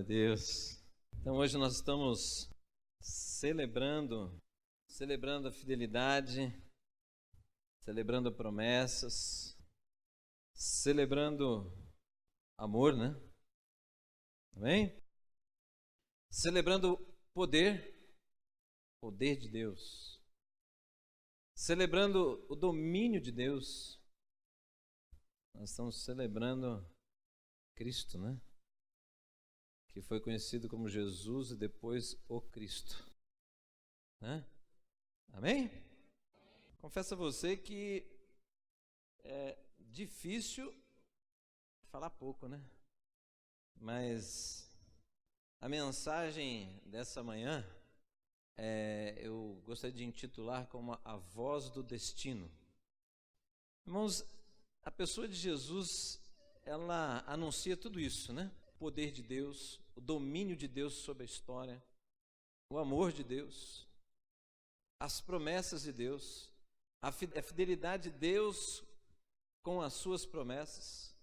Deus. Então hoje nós estamos celebrando a fidelidade, celebrando promessas, celebrando amor, né? Amém? Celebrando poder de Deus. Celebrando o domínio de Deus. Nós estamos celebrando Cristo, né? Que foi conhecido como Jesus e depois o Cristo, né? Amém? Confesso a você que é difícil falar pouco, né? Mas a mensagem dessa manhã eu gostaria de intitular como a voz do destino. Irmãos, a pessoa de Jesus, ela anuncia tudo isso, né? O poder de Deus, o domínio de Deus sobre a história, o amor de Deus, as promessas de Deus, a fidelidade de Deus com as suas promessas.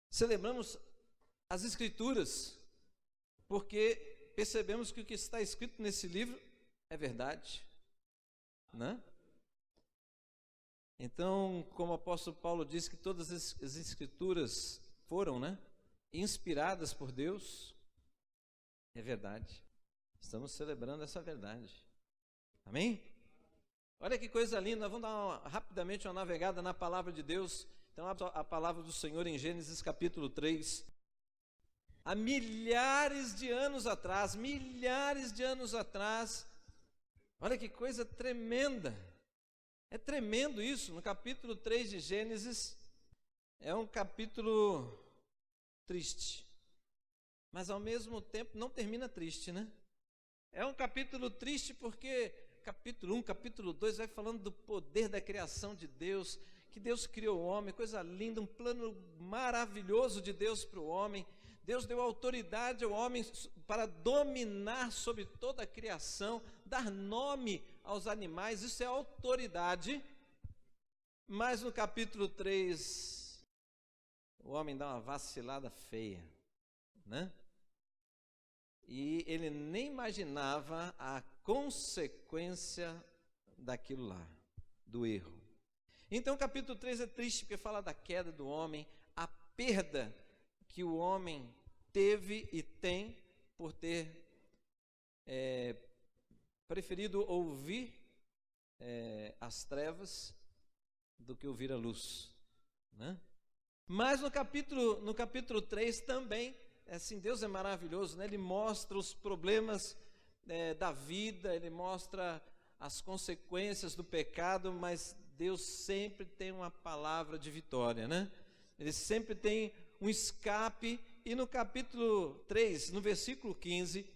Celebramos as Escrituras, porque percebemos que o que está escrito nesse livro é verdade, né? Então, como o apóstolo Paulo diz que todas as Escrituras foram, né, inspiradas por Deus, é verdade. Estamos celebrando essa verdade. Amém? Olha que coisa linda, nós vamos dar rapidamente uma navegada na palavra de Deus. Então, a palavra do Senhor em Gênesis capítulo 3. Há milhares de anos atrás, olha que coisa tremenda. É tremendo isso. No capítulo 3 de Gênesis, é um capítulo triste, mas ao mesmo tempo não termina triste, né? É um capítulo triste porque capítulo 1, capítulo 2 vai falando do poder da criação de Deus, que Deus criou o homem, coisa linda, um plano maravilhoso de Deus para o homem. Deus deu autoridade ao homem para dominar sobre toda a criação, dar nome aos animais, isso é autoridade. Mas no capítulo 3, o homem dá uma vacilada feia, né? E ele nem imaginava a consequência daquilo lá, do erro. Então o capítulo 3 é triste porque fala da queda do homem, a perda que o homem teve e tem por ter preferido ouvir as trevas do que ouvir a luz, né? Mas no capítulo 3 também, assim, Deus é maravilhoso, né? Ele mostra os problemas da vida, ele mostra as consequências do pecado, mas Deus sempre tem uma palavra de vitória, né? Ele sempre tem um escape. E no capítulo 3, no versículo 15,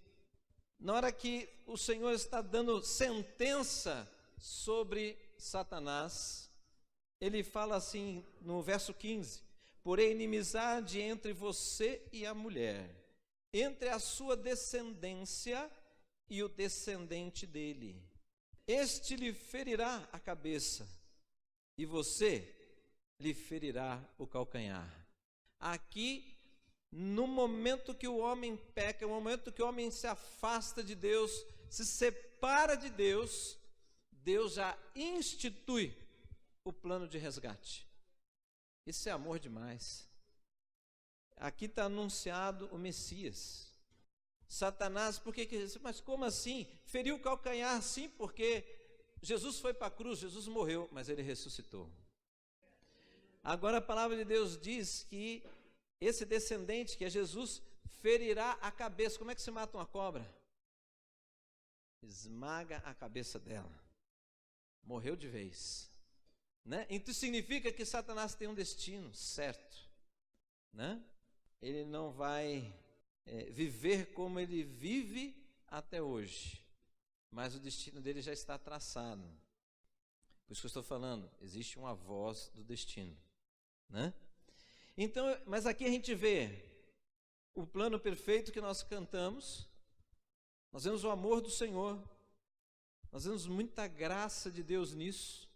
na hora que o Senhor está dando sentença sobre Satanás, ele fala assim no verso 15: porém inimizade entre você e a mulher, entre a sua descendência e o descendente dele. Este lhe ferirá a cabeça, e você lhe ferirá o calcanhar. Aqui, no momento que o homem peca, no momento que o homem se afasta de Deus, se separa de Deus, Deus já institui o plano de resgate. Isso é amor demais. Aqui está anunciado o Messias. Satanás, mas como assim? Feriu o calcanhar, sim, porque Jesus foi para a cruz, Jesus morreu, mas ele ressuscitou. Agora a palavra de Deus diz que esse descendente, que é Jesus, ferirá a cabeça. Como é que se mata uma cobra? Esmaga a cabeça dela. Morreu de vez, né? Então significa que Satanás tem um destino certo, né? Ele não vai viver como ele vive até hoje, mas o destino dele já está traçado. Por isso que eu estou falando, existe uma voz do destino, né? Então, mas aqui a gente vê o plano perfeito que nós cantamos, nós vemos o amor do Senhor, nós vemos muita graça de Deus nisso,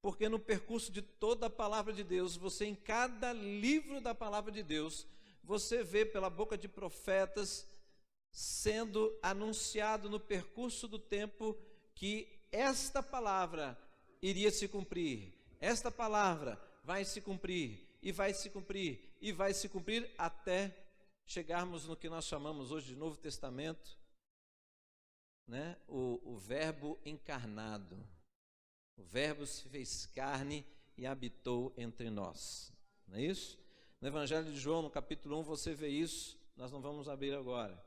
porque no percurso de toda a palavra de Deus, você em cada livro da palavra de Deus, você vê pela boca de profetas sendo anunciado no percurso do tempo que esta palavra iria se cumprir. Esta palavra vai se cumprir, e vai se cumprir, e vai se cumprir, até chegarmos no que nós chamamos hoje de Novo Testamento, né? O Verbo encarnado. O Verbo se fez carne e habitou entre nós. Não é isso? No Evangelho de João, no capítulo 1, você vê isso. Nós não vamos abrir agora,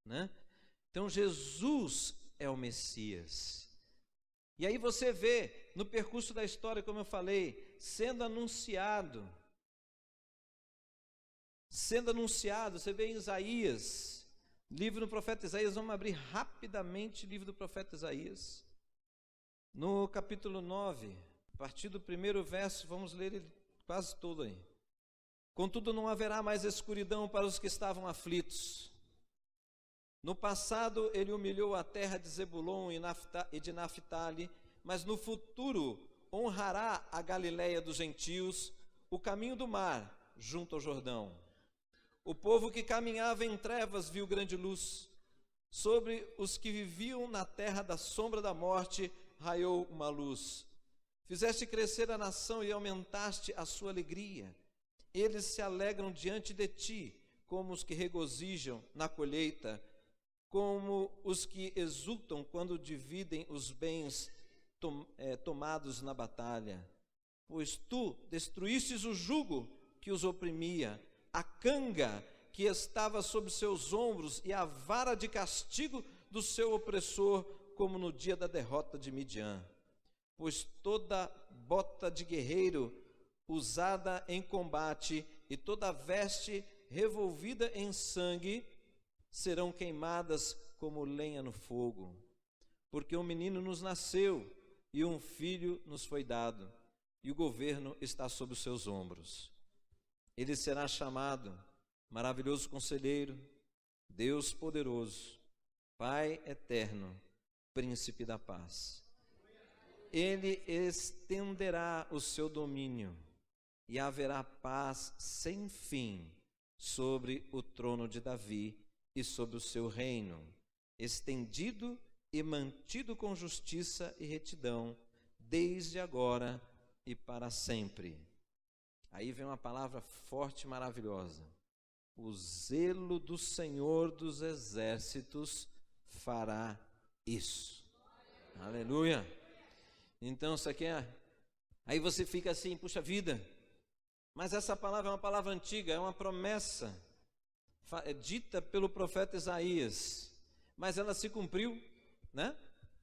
né? Então Jesus é o Messias. E aí você vê no percurso da história, como eu falei, sendo anunciado, você vê em Isaías, livro do profeta Isaías. Vamos abrir rapidamente o livro do profeta Isaías, no capítulo 9, a partir do primeiro verso, vamos ler ele quase todo aí. Contudo, não haverá mais escuridão para os que estavam aflitos. No passado, ele humilhou a terra de Zebulon e de Naphtali, mas no futuro honrará a Galileia dos gentios, o caminho do mar, junto ao Jordão. O povo que caminhava em trevas viu grande luz. Sobre os que viviam na terra da sombra da morte, raiou uma luz. Fizeste crescer a nação e aumentaste a sua alegria. Eles se alegram diante de ti, como os que regozijam na colheita, como os que exultam quando dividem os bens tomados na batalha. Pois tu destruístes o jugo que os oprimia, a canga que estava sobre seus ombros e a vara de castigo do seu opressor, como no dia da derrota de Midian. Pois toda bota de guerreiro usada em combate e toda veste revolvida em sangue serão queimadas como lenha no fogo. Porque um menino nos nasceu e um filho nos foi dado, e o governo está sobre os seus ombros. Ele será chamado Maravilhoso Conselheiro, Deus Poderoso, Pai Eterno, Príncipe da Paz. Ele estenderá o seu domínio e haverá paz sem fim sobre o trono de Davi e sobre o seu reino, estendido e mantido com justiça e retidão, desde agora e para sempre. Aí vem uma palavra forte e maravilhosa. O zelo do Senhor dos Exércitos fará isso. Aleluia! Então isso aqui é... Aí você fica assim, puxa vida, mas essa palavra é uma palavra antiga, é uma promessa dita pelo profeta Isaías, mas ela se cumpriu, né?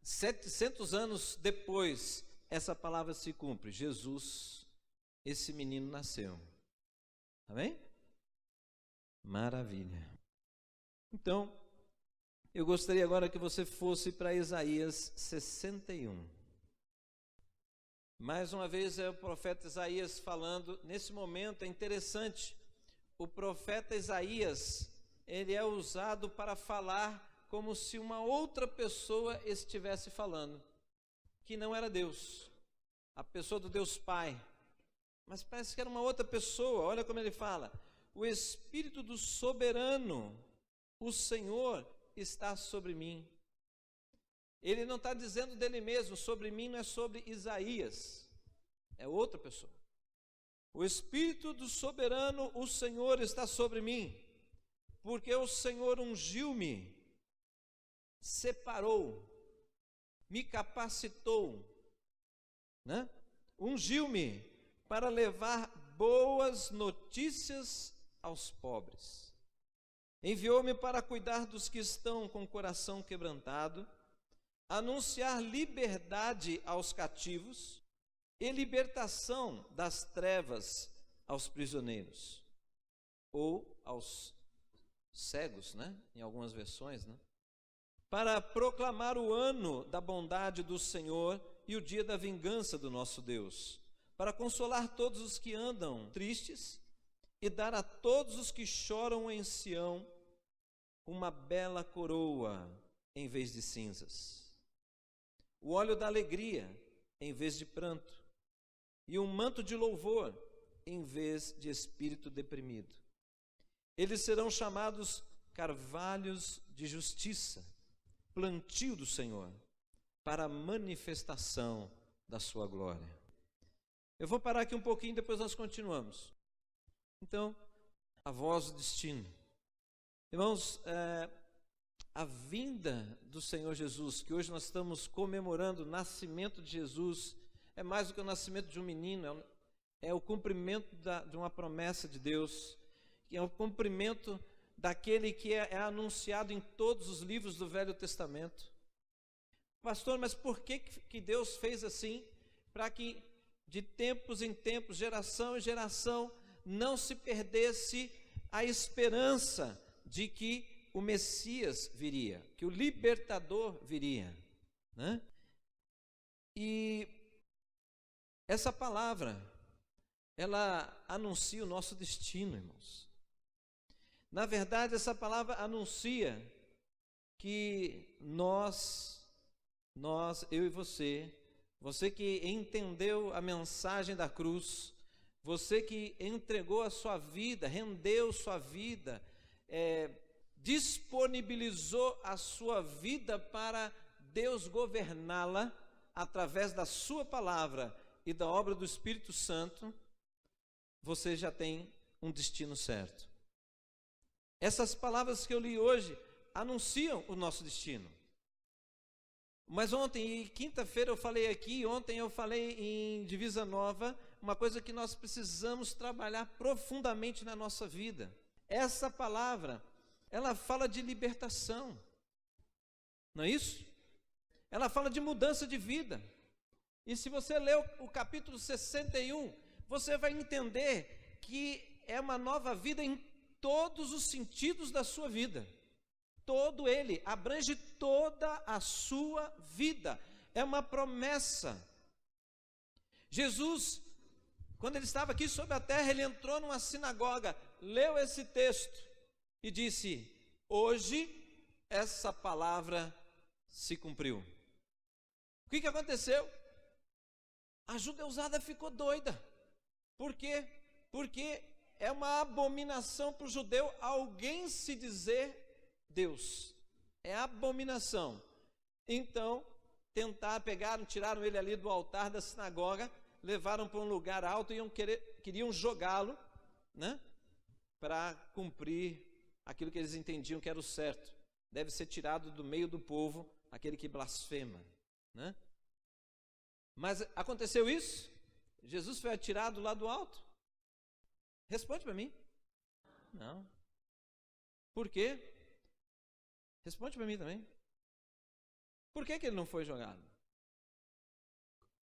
700 anos depois, essa palavra se cumpre. Jesus, esse menino nasceu. Amém? Maravilha. Então, eu gostaria agora que você fosse para Isaías 61. Mais uma vez é o profeta Isaías falando. Nesse momento é interessante, o profeta Isaías, ele é usado para falar como se uma outra pessoa estivesse falando, que não era Deus, a pessoa do Deus Pai, mas parece que era uma outra pessoa. Olha como ele fala: o Espírito do Soberano, o Senhor, está sobre mim. Ele não está dizendo dele mesmo, sobre mim não é sobre Isaías, é outra pessoa. O Espírito do Soberano, o Senhor, está sobre mim, porque o Senhor ungiu-me, separou, me capacitou, né? Ungiu-me para levar boas notícias aos pobres. Enviou-me para cuidar dos que estão com o coração quebrantado, anunciar liberdade aos cativos e libertação das trevas aos prisioneiros, ou aos cegos, né? Em algumas versões, né? Para proclamar o ano da bondade do Senhor e o dia da vingança do nosso Deus, para consolar todos os que andam tristes e dar a todos os que choram em Sião uma bela coroa em vez de cinzas, o óleo da alegria em vez de pranto, e um manto de louvor em vez de espírito deprimido. eles serão chamados carvalhos de justiça, plantio do Senhor, para a manifestação da sua glória. Eu vou parar aqui um pouquinho, depois nós continuamos. Então, a voz do destino. Irmãos, a vinda do Senhor Jesus, que hoje nós estamos comemorando o nascimento de Jesus, é mais do que o nascimento de um menino, é o cumprimento de uma promessa de Deus, é o cumprimento daquele que é anunciado em todos os livros do Velho Testamento. Pastor, mas por que Deus fez assim? Para que de tempos em tempos, geração em geração, não se perdesse a esperança de que o Messias viria, que o libertador viria, né? E essa palavra, ela anuncia o nosso destino, irmãos. Na verdade, essa palavra anuncia que eu e você que entendeu a mensagem da cruz, você que entregou a sua vida, rendeu sua vida, disponibilizou a sua vida para Deus governá-la através da sua palavra e da obra do Espírito Santo, você já tem um destino certo. Essas palavras que eu li hoje anunciam o nosso destino. Mas ontem, e quinta-feira eu falei aqui, ontem eu falei em Divisa Nova, uma coisa que nós precisamos trabalhar profundamente na nossa vida. Essa palavra, ela fala de libertação, não é isso? Ela fala de mudança de vida. E se você ler o capítulo 61, você vai entender que é uma nova vida em todos os sentidos da sua vida. Todo ele, abrange toda a sua vida. É uma promessa. Jesus, quando ele estava aqui sobre a terra, ele entrou numa sinagoga, leu esse texto e disse: hoje essa palavra se cumpriu. O que aconteceu? A judeusada ficou doida. Por quê? Porque é uma abominação para o judeu alguém se dizer Deus. É abominação. Então, tiraram ele ali do altar da sinagoga, levaram para um lugar alto e queriam jogá-lo, né? Para cumprir aquilo que eles entendiam que era o certo. Deve ser tirado do meio do povo aquele que blasfema, né? Mas aconteceu isso? Jesus foi atirado lá do alto? Responde para mim. Não. Por quê? Responde para mim também. Por que ele não foi jogado?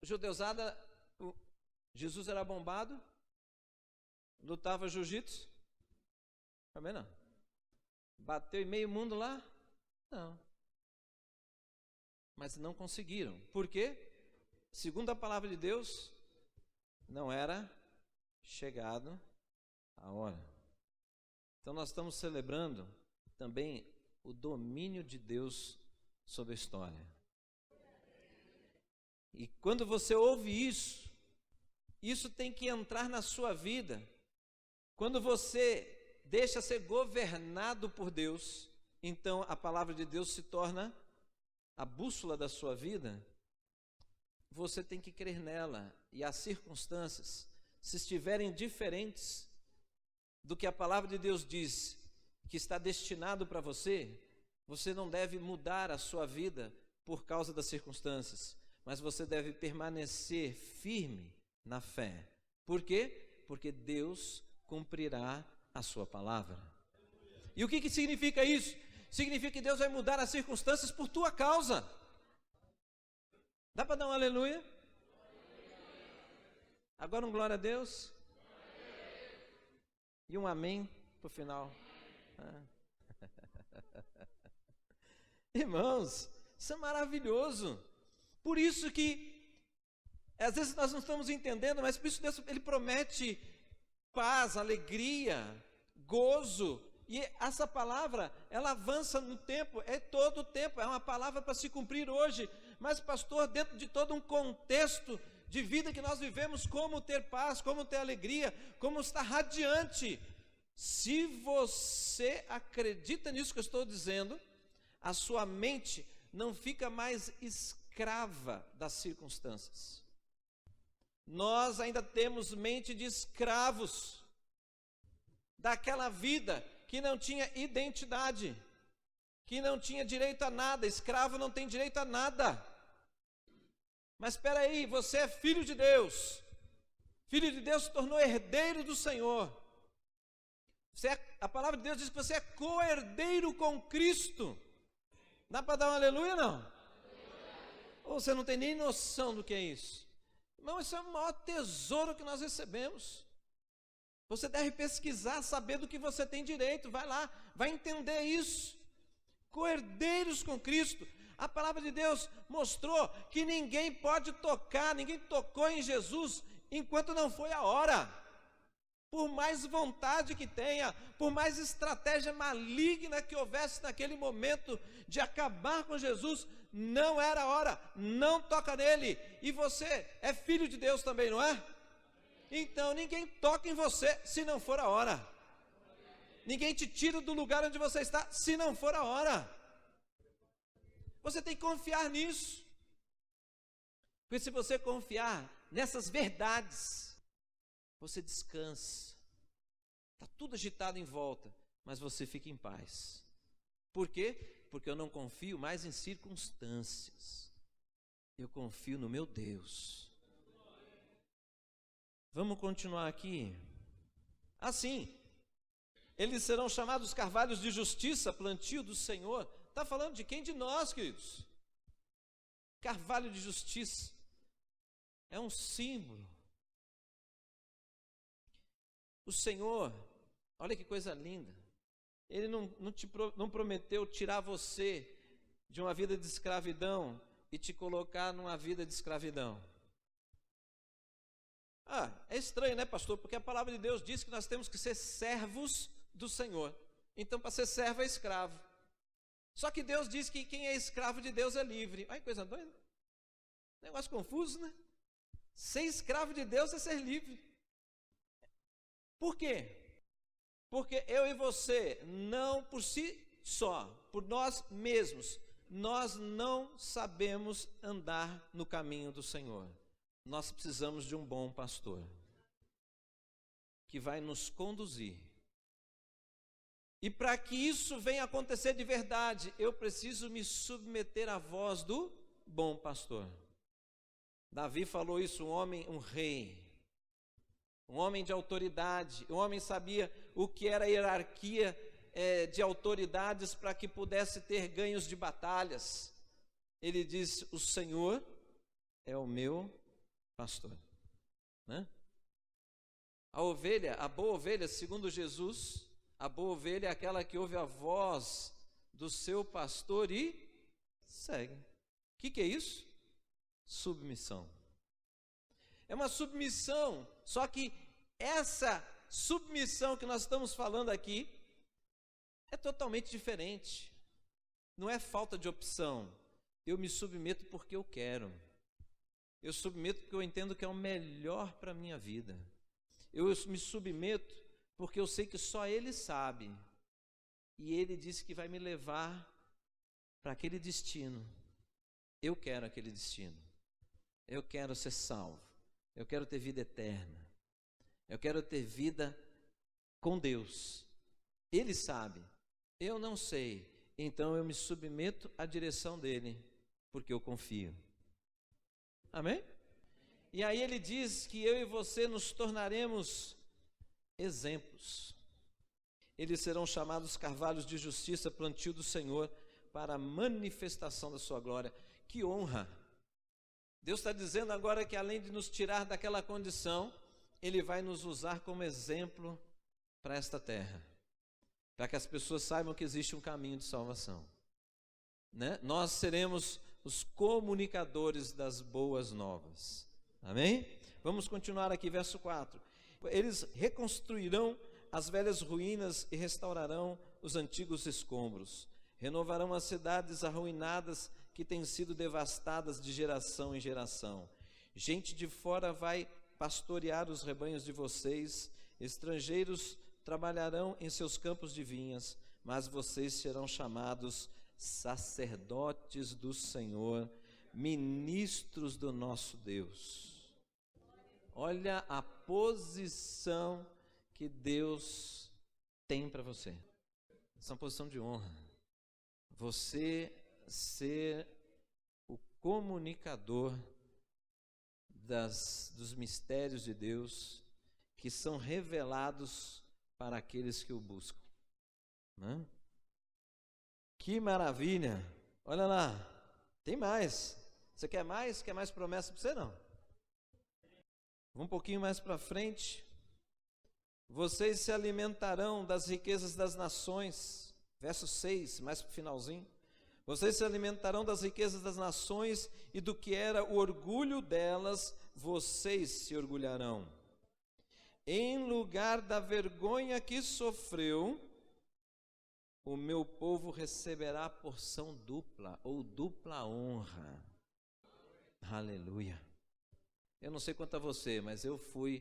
Judeusada, Jesus era bombado? Lutava jiu-jitsu? Também não. Bateu em meio mundo lá? Não. Mas não conseguiram. Por quê? Segundo a palavra de Deus, não era chegado a hora. Então nós estamos celebrando também o domínio de Deus sobre a história. E quando você ouve isso tem que entrar na sua vida. Quando você deixa ser governado por Deus, então a palavra de Deus se torna a bússola da sua vida. Você tem que crer nela, e as circunstâncias, se estiverem diferentes do que a palavra de Deus diz que está destinado para você, você não deve mudar a sua vida por causa das circunstâncias, mas você deve permanecer firme na fé. Por quê? Porque Deus cumprirá a sua palavra. E o que significa isso? Significa que Deus vai mudar as circunstâncias por tua causa. Dá para dar um aleluia? Agora um glória a Deus. E um amém para o final. Irmãos, isso é maravilhoso. Por isso que às vezes nós não estamos entendendo, mas por isso Deus, Ele promete paz, alegria, gozo. E essa palavra, ela avança no tempo, é todo o tempo, é uma palavra para se cumprir hoje. Mas pastor, dentro de todo um contexto de vida que nós vivemos, como ter paz, como ter alegria, como estar radiante. Se você acredita nisso que eu estou dizendo, a sua mente não fica mais escrava das circunstâncias. Nós ainda temos mente de escravos daquela vida que não tinha identidade, que não tinha direito a nada. Escravo não tem direito a nada. Mas espera aí, você é filho de Deus. Filho de Deus se tornou herdeiro do Senhor. A palavra de Deus diz que você é co-herdeiro com Cristo. Dá para dar um aleluia, não? Ou você não tem nem noção do que é isso? Irmão, isso é o maior tesouro que nós recebemos. Você deve pesquisar, saber do que você tem direito. Vai lá, vai entender isso. Co-herdeiros com Cristo. A palavra de Deus mostrou que ninguém pode tocar, ninguém tocou em Jesus enquanto não foi a hora. Por mais vontade que tenha, por mais estratégia maligna que houvesse naquele momento de acabar com Jesus, não era a hora, não toca nele. E você é filho de Deus também, não é? Então ninguém toca em você se não for a hora. Ninguém te tira do lugar onde você está se não for a hora. Você tem que confiar nisso. Porque se você confiar nessas verdades, você descansa. Está tudo agitado em volta, mas você fica em paz. Por quê? Porque eu não confio mais em circunstâncias. Eu confio no meu Deus. Vamos continuar aqui. Assim, eles serão chamados carvalhos de justiça, plantio do Senhor. Está falando de quem? De nós, queridos. Carvalho de justiça é um símbolo. O Senhor, olha que coisa linda, Ele não prometeu tirar você de uma vida de escravidão e te colocar numa vida de escravidão. É estranho, né, pastor? Porque a palavra de Deus diz que nós temos que ser servos do Senhor. Então, para ser servo é escravo. Só que Deus diz que quem é escravo de Deus é livre. Olha que coisa doida. Negócio confuso, né? Ser escravo de Deus é ser livre. Por quê? Porque eu e você, não por si só, por nós mesmos, nós não sabemos andar no caminho do Senhor. Nós precisamos de um bom pastor que vai nos conduzir. E para que isso venha acontecer de verdade, eu preciso me submeter à voz do bom pastor. Davi falou isso, um rei, um homem de autoridade, um homem sabia o que era a hierarquia de autoridades para que pudesse ter ganhos de batalhas. Ele diz: o Senhor é o meu pastor, né? A boa ovelha, segundo Jesus, a boa ovelha é aquela que ouve a voz do seu pastor e segue. O que é isso? Submissão. É uma submissão, só que essa submissão que nós estamos falando aqui é totalmente diferente. Não é falta de opção. Eu me submeto porque eu quero. Eu submeto porque eu entendo que é o melhor para a minha vida. Eu me submeto porque eu sei que só Ele sabe. E Ele disse que vai me levar para aquele destino. Eu quero aquele destino. Eu quero ser salvo. Eu quero ter vida eterna. Eu quero ter vida com Deus. Ele sabe. Eu não sei. Então eu me submeto à direção dele, porque eu confio. Amém? E aí ele diz que eu e você nos tornaremos exemplos. Eles serão chamados carvalhos de justiça, plantio do Senhor, para a manifestação da sua glória. Que honra! Deus está dizendo agora que além de nos tirar daquela condição, Ele vai nos usar como exemplo para esta terra, para que as pessoas saibam que existe um caminho de salvação, né? Nós seremos os comunicadores das boas novas. Amém? Vamos continuar aqui, verso 4. Eles reconstruirão as velhas ruínas e restaurarão os antigos escombros. Renovarão as cidades arruinadas que têm sido devastadas de geração em geração. Gente de fora vai pastorear os rebanhos de vocês, estrangeiros trabalharão em seus campos de vinhas, mas vocês serão chamados sacerdotes do Senhor, ministros do nosso Deus. Olha a posição que Deus tem para você. Essa é uma posição de honra. Você ser o comunicador dos mistérios de Deus que são revelados para aqueles que o buscam, né? Que maravilha! Olha lá, tem mais. Você quer mais? Quer mais promessa para você? Não. Vamos um pouquinho mais para frente. Vocês se alimentarão das riquezas das nações. Verso 6, mais para o finalzinho. Vocês se alimentarão das riquezas das nações, e do que era o orgulho delas, vocês se orgulharão. Em lugar da vergonha que sofreu, o meu povo receberá porção dupla, ou dupla honra. Aleluia. Eu não sei quanto a você, mas eu fui,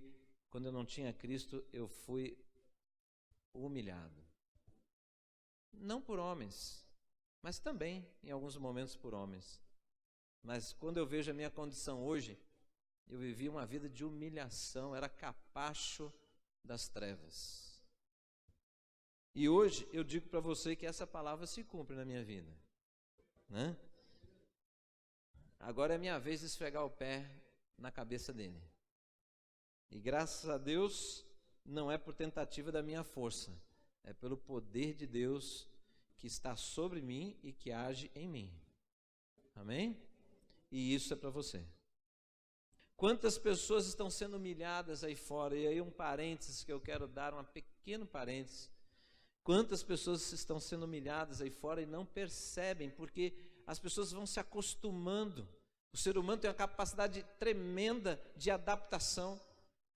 quando eu não tinha Cristo, eu fui humilhado. Não por homens, mas também, em alguns momentos, por homens. Mas quando eu vejo a minha condição hoje, eu vivi uma vida de humilhação, era capacho das trevas. E hoje eu digo para você que essa palavra se cumpre na minha vida, né? Agora é minha vez de esfregar o pé na cabeça dele. E graças a Deus, não é por tentativa da minha força, é pelo poder de Deus que está sobre mim e que age em mim. Amém? E isso é para você. Quantas pessoas estão sendo humilhadas aí fora? E aí um parênteses que eu quero dar, um pequeno parênteses. Quantas pessoas estão sendo humilhadas aí fora e não percebem, porque as pessoas vão se acostumando. O ser humano tem uma capacidade tremenda de adaptação.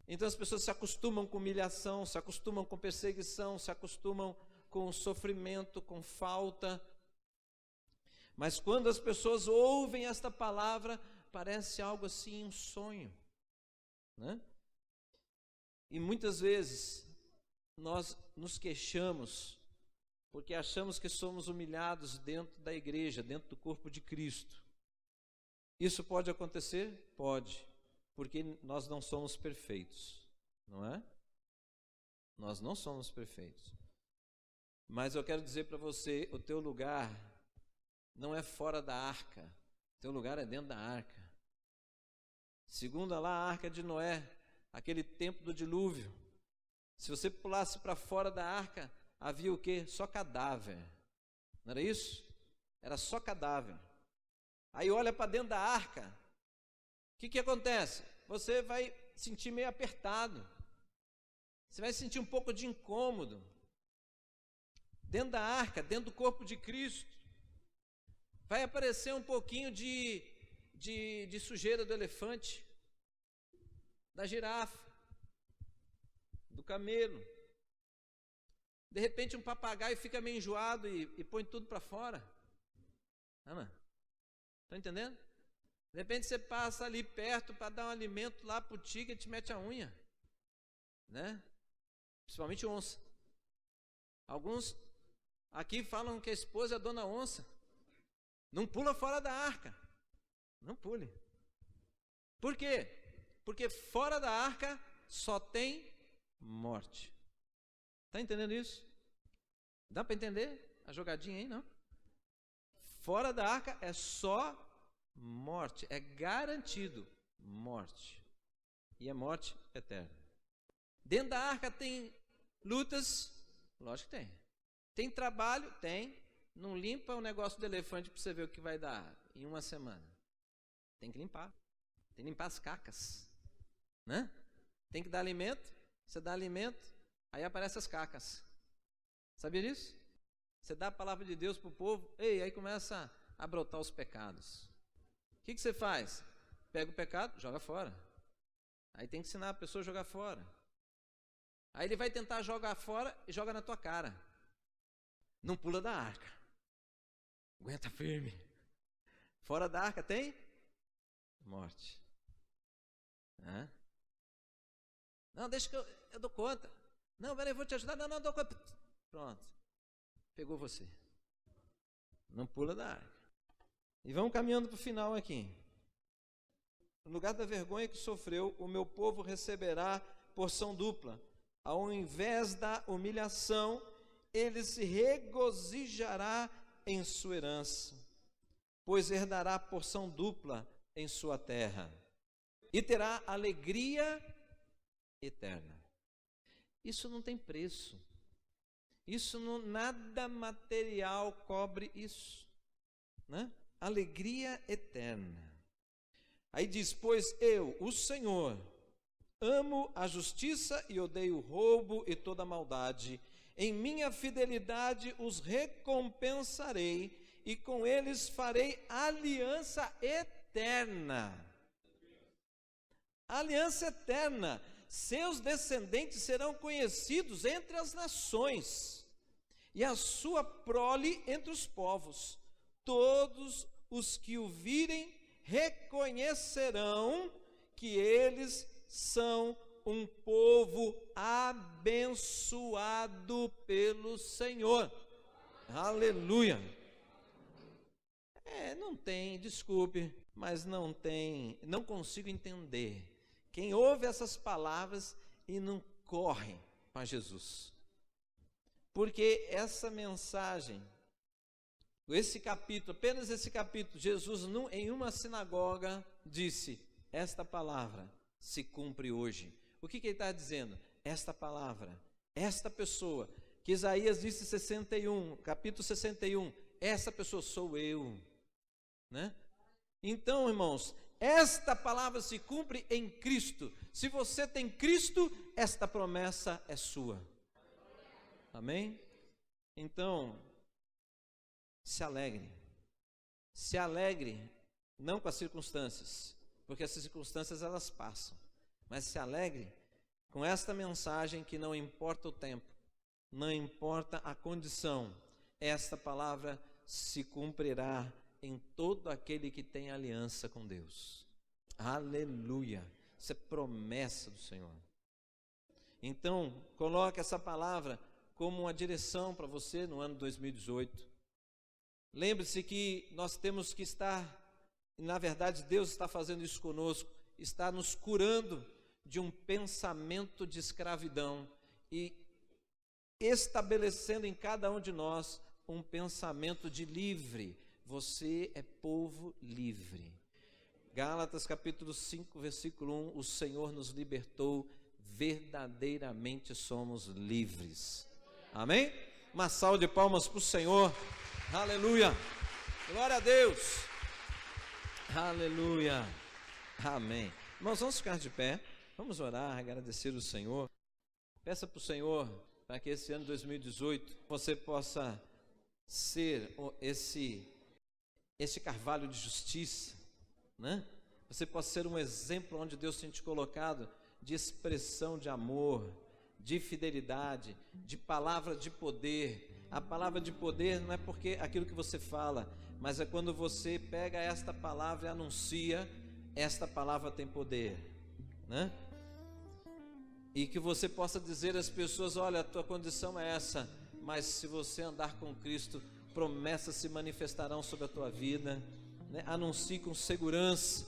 Então as pessoas se acostumam com humilhação, se acostumam com perseguição, se acostumam com sofrimento, com falta. Mas quando as pessoas ouvem esta palavra, parece algo assim, um sonho, né? E muitas vezes nós nos queixamos porque achamos que somos humilhados dentro da igreja, dentro do corpo de Cristo. Isso pode acontecer? Pode, porque nós não somos perfeitos, não é? Nós não somos perfeitos. Mas eu quero dizer para você, o teu lugar não é fora da arca, o teu lugar é dentro da arca. Segundo lá a arca de Noé, aquele tempo do dilúvio, se você pulasse para fora da arca, havia o quê? Só cadáver. Não era isso? Era só cadáver. Aí olha para dentro da arca, o que acontece? Você vai sentir meio apertado, você vai sentir um pouco de incômodo. Dentro da arca, dentro do corpo de Cristo, vai aparecer um pouquinho de sujeira do elefante, da girafa, do camelo. De repente um papagaio fica meio enjoado e põe tudo para fora. Estão entendendo? De repente você passa ali perto para dar um alimento lá para o tigre e te mete a unha, né? Principalmente onça. Alguns aqui falam que a esposa é a dona onça. Não pula fora da arca. Não pule. Por quê? Porque fora da arca só tem morte. Está entendendo isso? Dá para entender a jogadinha aí, não? Fora da arca é só morte. É garantido morte. E é morte eterna. Dentro da arca tem lutas? Lógico que tem. Tem trabalho? Tem. Não limpa o negócio do elefante para você ver o que vai dar em uma semana. Tem que limpar. Tem que limpar as cacas, né? Tem que dar alimento. Você dá alimento, aí aparecem as cacas. Sabia disso? Você dá a palavra de Deus para o povo, aí começa a brotar os pecados. O que você faz? Pega o pecado, joga fora. Aí tem que ensinar a pessoa a jogar fora. Aí ele vai tentar jogar fora e joga na tua cara. Não pula da arca. Aguenta firme. Fora da arca tem morte. Não, deixa que eu dou conta. Não, peraí, eu vou te ajudar. Não, pronto. Pegou você. Não pula da arca. E vamos caminhando para o final aqui. No lugar da vergonha que sofreu, o meu povo receberá porção dupla. Ao invés da humilhação, ele se regozijará em sua herança, pois herdará porção dupla em sua terra, e terá alegria eterna. Isso não tem preço. Isso não, nada material cobre isso, né? Alegria eterna. Aí diz: pois eu, o Senhor, amo a justiça e odeio o roubo e toda a maldade. Em minha fidelidade os recompensarei e com eles farei aliança eterna. Aliança eterna. Seus descendentes serão conhecidos entre as nações e a sua prole entre os povos. Todos os que o virem reconhecerão que eles são um povo abençoado pelo Senhor. Aleluia. Não tem, desculpe, mas não consigo entender quem ouve essas palavras e não corre para Jesus. Porque essa mensagem, esse capítulo, apenas esse capítulo, Jesus em uma sinagoga disse: esta palavra se cumpre hoje. O que ele está dizendo? Esta palavra, esta pessoa, que Isaías disse 61, capítulo 61, essa pessoa sou eu, né? Então, irmãos, esta palavra se cumpre em Cristo. Se você tem Cristo, esta promessa é sua. Amém? Então, se alegre não com as circunstâncias, porque as circunstâncias elas passam, mas se alegre com esta mensagem que não importa o tempo, não importa a condição, esta palavra se cumprirá em todo aquele que tem aliança com Deus. Aleluia! Isso é promessa do Senhor. Então, coloque essa palavra como uma direção para você no ano 2018. Lembre-se que nós temos que estar, na verdade Deus está fazendo isso conosco, está nos curando de um pensamento de escravidão e estabelecendo em cada um de nós um pensamento de livre. Você é povo livre. Gálatas capítulo 5, versículo 1, o Senhor nos libertou, verdadeiramente somos livres. Amém? Uma salva de palmas para o Senhor. Aleluia. Glória a Deus. Aleluia. Amém. Irmãos, vamos ficar de pé. Vamos orar, agradecer o Senhor. Peça para o Senhor, para que esse ano 2018 você possa ser esse carvalho de justiça, né? Você possa ser um exemplo onde Deus tem te colocado de expressão de amor, de fidelidade, de palavra de poder. A palavra de poder não é porque aquilo que você fala, mas é quando você pega esta palavra e anuncia, esta palavra tem poder, né? E que você possa dizer às pessoas: olha, a tua condição é essa, mas se você andar com Cristo, promessas se manifestarão sobre a tua vida, né? Anuncie com segurança.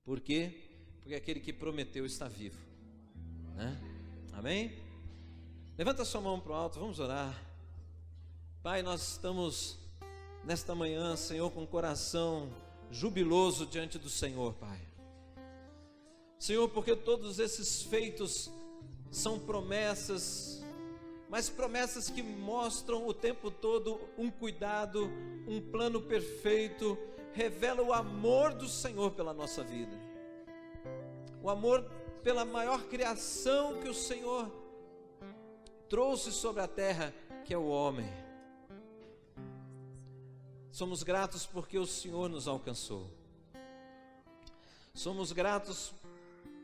Por quê? Porque aquele que prometeu está vivo, né? Amém? Levanta sua mão para o alto, vamos orar. Pai, nós estamos nesta manhã, Senhor, com o coração jubiloso diante do Senhor, Pai. Senhor, porque todos esses feitos são promessas, mas promessas que mostram o tempo todo um cuidado, um plano perfeito, revela o amor do Senhor pela nossa vida, o amor pela maior criação que o Senhor trouxe sobre a terra, que é o homem. Somos gratos porque o Senhor nos alcançou. Somos gratos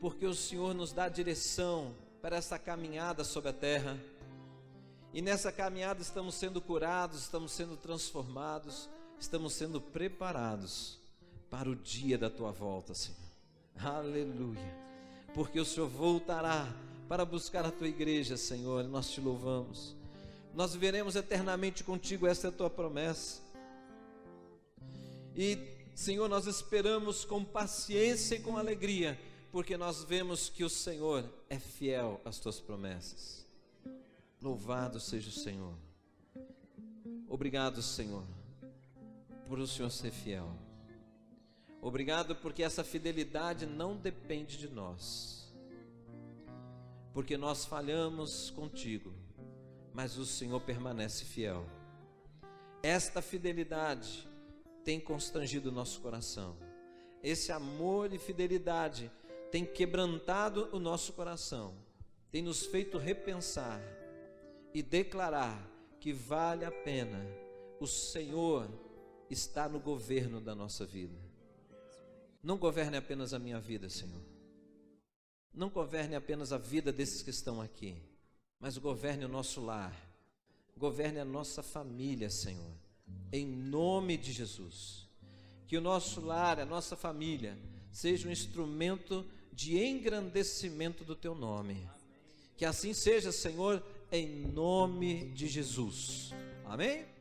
porque o Senhor nos dá direção para essa caminhada sobre a terra. E nessa caminhada estamos sendo curados, estamos sendo transformados, estamos sendo preparados para o dia da tua volta, Senhor. Aleluia. Porque o Senhor voltará para buscar a tua igreja, Senhor. Nós te louvamos. Nós viveremos eternamente contigo, essa é a tua promessa. E, Senhor, nós esperamos com paciência e com alegria, porque nós vemos que o Senhor é fiel às tuas promessas. Louvado seja o Senhor. Obrigado, Senhor, por o Senhor ser fiel. Obrigado porque essa fidelidade não depende de nós, porque nós falhamos contigo, mas o Senhor permanece fiel. Esta fidelidade tem constrangido o nosso coração. Esse amor e fidelidade tem quebrantado o nosso coração, tem nos feito repensar e declarar que vale a pena o Senhor estar no governo da nossa vida. Não governe apenas a minha vida, Senhor. Não governe apenas a vida desses que estão aqui, mas governe o nosso lar, governe a nossa família, Senhor, em nome de Jesus. Que o nosso lar, a nossa família, seja um instrumento de engrandecimento do teu nome. Que assim seja, Senhor, em nome de Jesus. Amém?